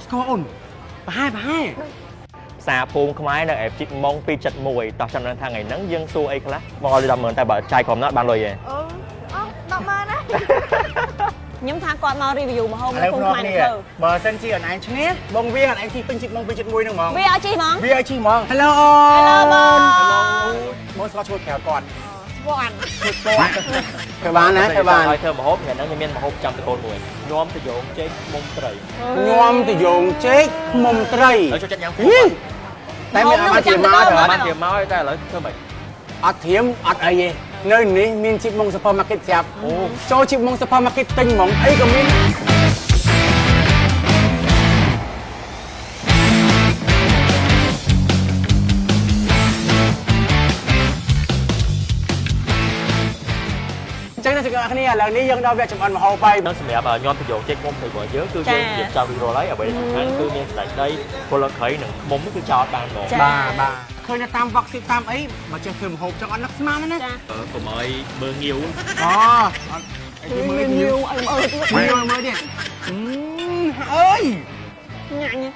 ស្គាល់អូនប្រហែលសាភូមិខ្មែរនៅឯជីកម៉ុង271តោះចាំនឹងថាថ្ងៃហ្នឹងយើងសួរអីខ្លះបងឲ្យ10000000តែបើចាយក្រុមណាត់បានលុយឯង 100000ណាខ្ញុំថាគាត់មក review ម្ហូបនៅភូមិខ្មែរនេះបើសិនជាអនឯងឈ្នះបងវាអនឯងជីពេញជីកម៉ុង271ហ្នឹងហ្មងវាឲ្យជីហ្មង Hello អូន Hello បងស្គាល់ឈ្មោះក្រៅគាត់គាត់ធ្វើបានណាធ្វើបានឲ្យធ្វើម្ហូបថ្ងៃហ្នឹងខ្ញុំមានម្ហូបចាំតកូនមួយញោមតយងចេកមុំត្រីញោមតយងចេកមុំត្រីហើយចូលចិត្តញ៉ាំតែមានអាជាមកទៅបានជាមកតែឥឡូវធ្វើម៉េចអត់ធៀមអត់អីទេនៅនេះមានជីកម៉ុង supermarket ស្រាប់ចូលជីកម៉ុង supermarket ទិញហ្មងអីក៏មានចឹងណាអ្នកគ្នាឥឡូវនេះយើងដល់វគ្គចម្អិនម្ហូបហើយសម្រាប់ញោមតយងចេកមុំត្រីរបស់យើងគឺយើងនិយាយចោលពីរយហើយអ្វីសំខាន់គឺមានស្ដេចដីពលខៃនិងមុំគឺចោលបានហ្មងបាទឃើញតាមវ៉ាក់ស៊ីតាមអីមកចេះធ្វើម្ហូបចឹងអត់នឹកស្មានទេណាកុំឲ្យមើងងាវអូអត់អីមើលងាវអីមើលទៀតអើយញ៉ាញ់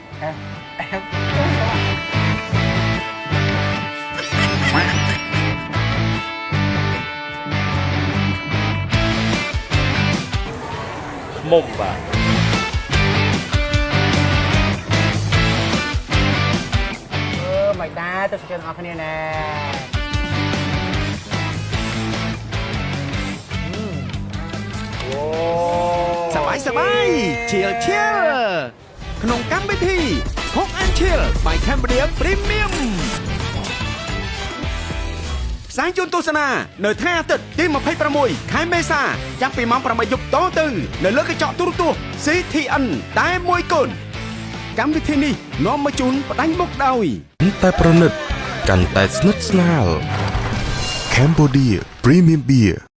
មុំបាទមិនដែរទៅស្គាល់អ្នកគ្នាណែសบายឈៀលក្នុងកម្មវិធី Cook and Chill by Cambodia Premium ផ្សាយជូនទស្សនានៅថ្ងៃអាទិត្យទី26ខែមេសាចាប់ពីម៉ោង 8 យប់តទៅនៅលើកញ្ចក់ទូរទស្សន៍ CTN តែមួយកូនកម្មវិធីនេះនាំមកជូនផ្ដាច់មុខដោយតែប្រណិតកាន់តែស្និទ្ធស្នាល Cambodia Premium Beer